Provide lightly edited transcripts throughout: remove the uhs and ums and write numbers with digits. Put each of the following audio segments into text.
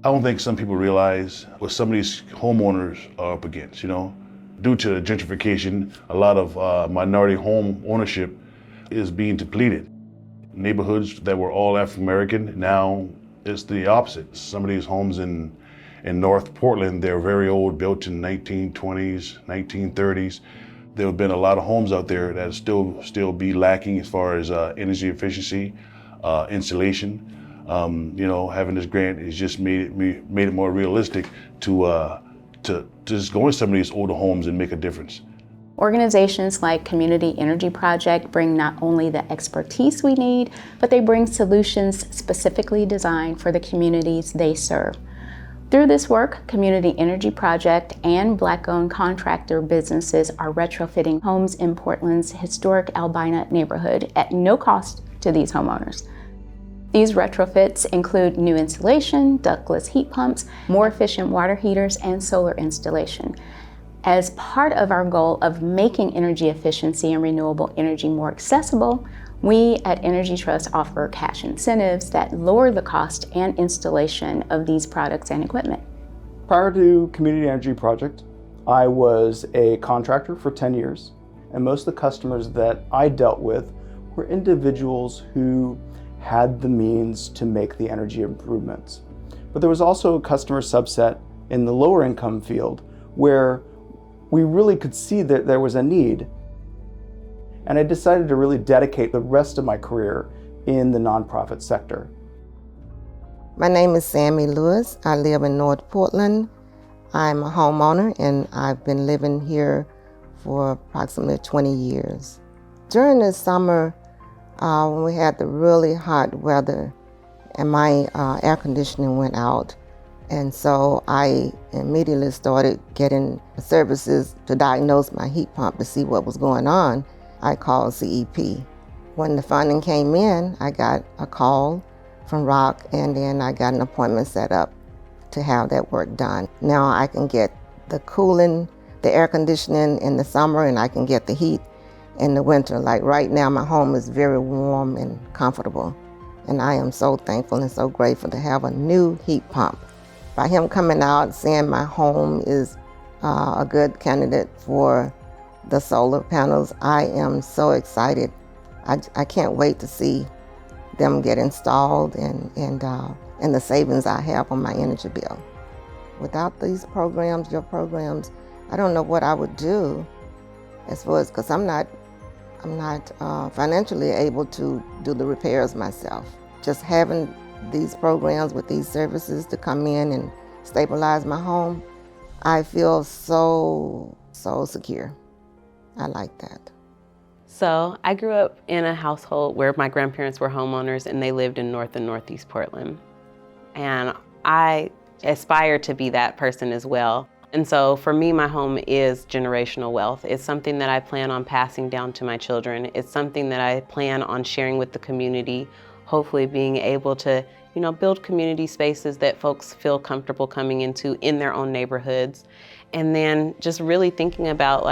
I don't think some people realize what some of these homeowners are up against, Due to gentrification, a lot of minority home ownership is being depleted. Neighborhoods that were all African American, now it's the opposite. Some of these homes in North Portland, they're very old, built in 1920s, 1930s. There have been a lot of homes out there that still be lacking as far as energy efficiency, insulation. Having this grant has just made it more realistic to just go in some of these older homes and make a difference. Organizations like Community Energy Project bring not only the expertise we need, but they bring solutions specifically designed for the communities they serve. Through this work, Community Energy Project and Black-owned contractor businesses are retrofitting homes in Portland's historic Albina neighborhood at no cost to these homeowners. These retrofits include new insulation, ductless heat pumps, more efficient water heaters, and solar installation. As part of our goal of making energy efficiency and renewable energy more accessible, we at Energy Trust offer cash incentives that lower the cost and installation of these products and equipment. Prior to Community Energy Project, I was a contractor for 10 years, and most of the customers that I dealt with were individuals who had the means to make the energy improvements. But there was also a customer subset in the lower income field where we really could see that there was a need. And I decided to really dedicate the rest of my career in the nonprofit sector. My name is Sammy Lewis. I live in North Portland. I'm a homeowner and I've been living here for approximately 20 years. During the summer, when we had the really hot weather and my air conditioning went out, and so I immediately started getting services to diagnose my heat pump to see what was going on. I called CEP. When the funding came in, I got a call from Rock, and then I got an appointment set up to have that work done. Now I can get the cooling, the air conditioning in the summer, and I can get the heat in the winter. Like right now, my home is very warm and comfortable, and I am so thankful and so grateful to have a new heat pump. By him coming out, saying my home is a good candidate for the solar panels, I am so excited. I can't wait to see them get installed and the savings I have on my energy bill. Without these programs, your programs, I don't know what I would do as far as, because I'm not financially able to do the repairs myself. Just having these programs with these services to come in and stabilize my home, I feel so secure. I like that. So I grew up in a household where my grandparents were homeowners and they lived in North and Northeast Portland. And I aspire to be that person as well. And so for me, my home is generational wealth. It's something that I plan on passing down to my children. It's something that I plan on sharing with the community, hopefully being able to, build community spaces that folks feel comfortable coming into in their own neighborhoods. And then just really thinking about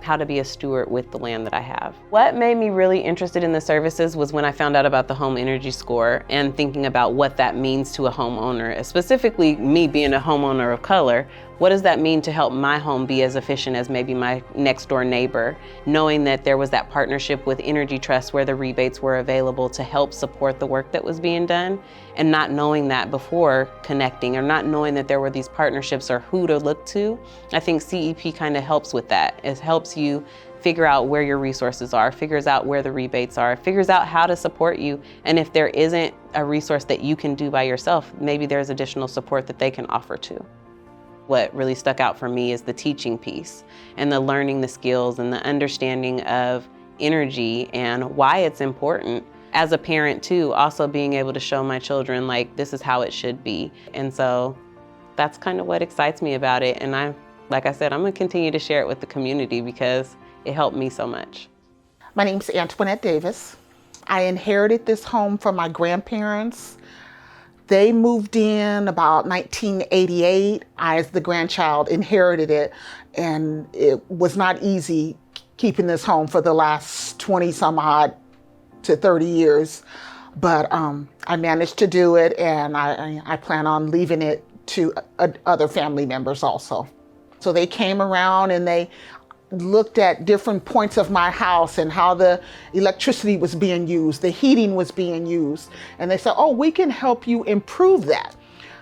how to be a steward with the land that I have. What made me really interested in the services was when I found out about the home energy score and thinking about what that means to a homeowner, specifically me being a homeowner of color. What does that mean to help my home be as efficient as maybe my next door neighbor? Knowing that there was that partnership with Energy Trust where the rebates were available to help support the work that was being done, and not knowing that before connecting, or not knowing that there were these partnerships or who to look to. I think CEP kind of helps with that. It helps you figure out where your resources are, figures out where the rebates are, figures out how to support you. And if there isn't a resource that you can do by yourself, maybe there's additional support that they can offer too. What really stuck out for me is the teaching piece and the learning the skills and the understanding of energy and why it's important. As a parent too, also being able to show my children this is how it should be. And so that's kind of what excites me about it. And like I said, I'm gonna continue to share it with the community because it helped me so much. My name's Antoinette Davis. I inherited this home from my grandparents. They moved in about 1988. I, as the grandchild, inherited it, and it was not easy keeping this home for the last 20 some odd to 30 years. but I managed to do it, and I plan on leaving it to other family members also. So they came around and they looked at different points of my house and how the electricity was being used, the heating was being used. And they said, oh, we can help you improve that.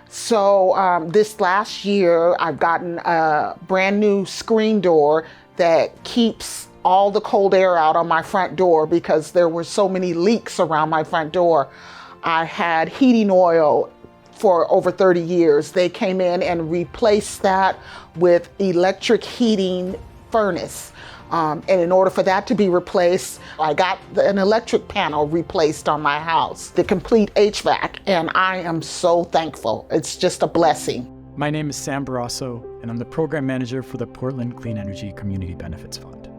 So this last year, I've gotten a brand new screen door that keeps all the cold air out on my front door because there were so many leaks around my front door. I had heating oil for over 30 years. They came in and replaced that with electric heating furnace. And in order for that to be replaced, I got an electric panel replaced on my house, the complete HVAC, and I am so thankful. It's just a blessing. My name is Sam Barrasso, and I'm the program manager for the Portland Clean Energy Community Benefits Fund.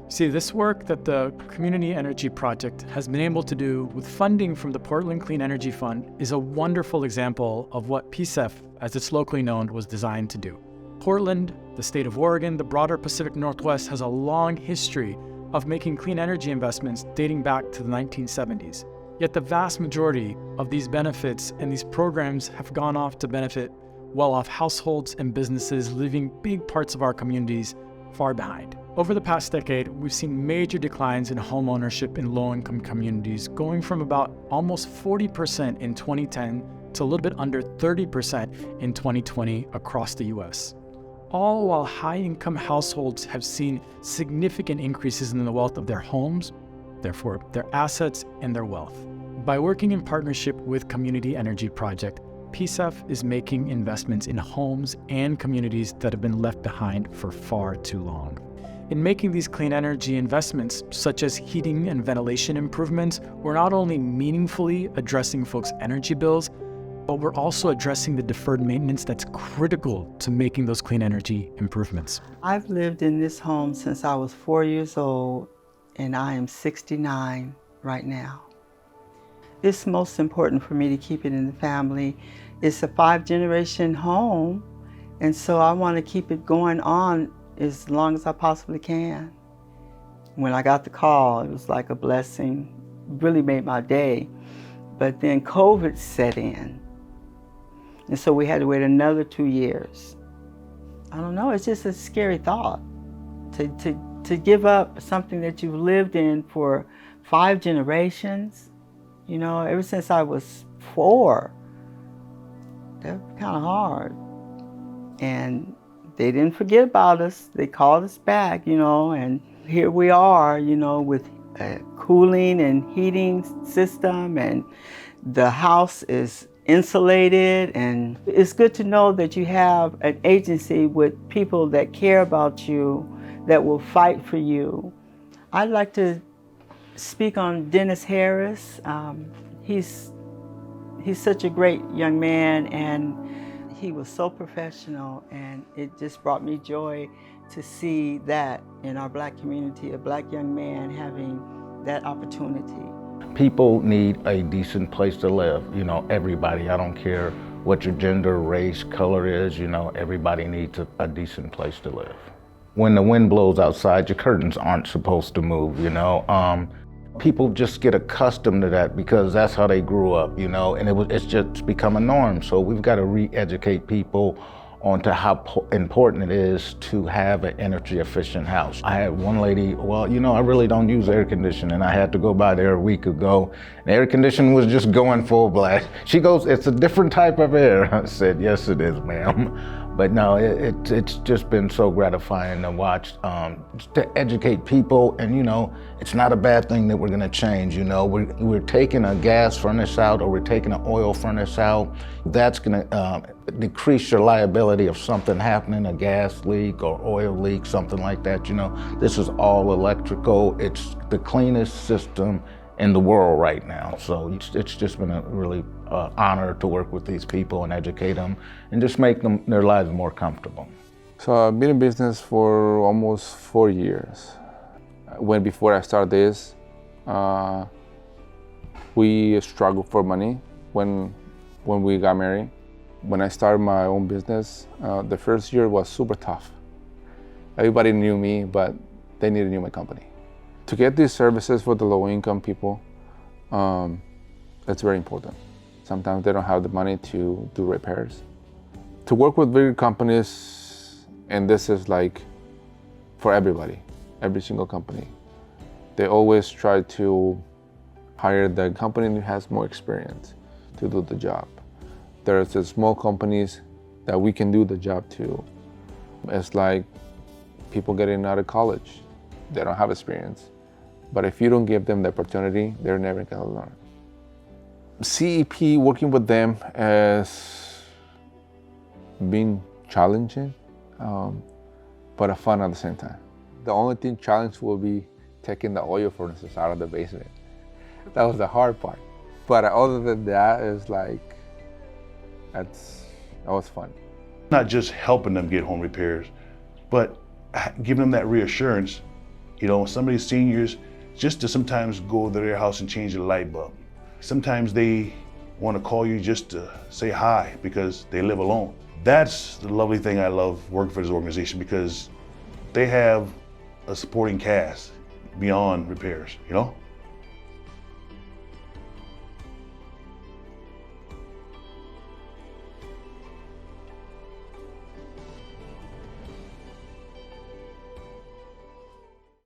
See, this work that the Community Energy Project has been able to do with funding from the Portland Clean Energy Fund is a wonderful example of what PCEF, as it's locally known, was designed to do. Portland, the state of Oregon, the broader Pacific Northwest has a long history of making clean energy investments dating back to the 1970s. Yet the vast majority of these benefits and these programs have gone off to benefit well-off households and businesses, leaving big parts of our communities far behind. Over the past decade, we've seen major declines in home ownership in low-income communities, going from about almost 40% in 2010 to a little bit under 30% in 2020 across the US. All while high-income households have seen significant increases in the wealth of their homes, therefore their assets and their wealth. By working in partnership with Community Energy Project, PCEF is making investments in homes and communities that have been left behind for far too long. In making these clean energy investments, such as heating and ventilation improvements, we're not only meaningfully addressing folks' energy bills, but we're also addressing the deferred maintenance that's critical to making those clean energy improvements. I've lived in this home since I was 4 years old, and I am 69 right now. It's most important for me to keep it in the family. It's a 5-generation home, and so I want to keep it going on as long as I possibly can. When I got the call, it was like a blessing, really made my day. But then COVID set in, and so we had to wait another 2 years. I don't know, it's just a scary thought to give up something that you've lived in for 5 generations. You know, ever since I was 4, that was kind of hard. And they didn't forget about us. They called us back, you know, and here we are, you know, with a cooling and heating system, and the house is insulated. And it's good to know that you have an agency with people that care about you, that will fight for you. I'd like to speak on Dennis Harris. He's such a great young man, and he was so professional, and it just brought me joy to see that in our Black community, a Black young man having that opportunity. People need a decent place to live, you know, everybody. I don't care what your gender, race, color is, you know, everybody needs a decent place to live. When the wind blows outside, your curtains aren't supposed to move, you know. People just get accustomed to that because that's how they grew up, you know, and it's just become a norm. So we've got to re-educate people onto how important it is to have an energy efficient house. I had one lady, well, you know, I really don't use air conditioning. I had to go by there a week ago. The air conditioning was just going full blast. She goes, it's a different type of air. I said, yes, it is, ma'am. But no, it's just been so gratifying to watch, to educate people. And, you know, it's not a bad thing that we're gonna change, you know. We're taking a gas furnace out, or we're taking an oil furnace out. That's gonna decrease your liability of something happening, a gas leak or oil leak, something like that, you know. This is all electrical. It's the cleanest system in the world right now. So it's just been a really honor to work with these people and educate them and just make their lives more comfortable. So I've been in business for almost 4 years. Before I started this, we struggled for money when we got married. When I started my own business, the first year was super tough. Everybody knew me, but they needed to know my company. To get these services for the low-income people, It's very important. Sometimes they don't have the money to do repairs. To work with bigger companies, and this is like for everybody, every single company, they always try to hire the company that has more experience to do the job. There's the small companies that we can do the job too. It's like people getting out of college. They don't have experience. But if you don't give them the opportunity, they're never gonna learn. CEP, working with them has been challenging, but fun at the same time. The only thing challenged will be taking the oil furnaces out of the basement. That was the hard part. But other than that, it's like, that was fun. Not just helping them get home repairs, but giving them that reassurance. You know, some of these seniors, just to sometimes go to their house and change the light bulb. Sometimes they want to call you just to say hi because they live alone. That's the lovely thing I love working for this organization, because they have a supporting cast beyond repairs, you know?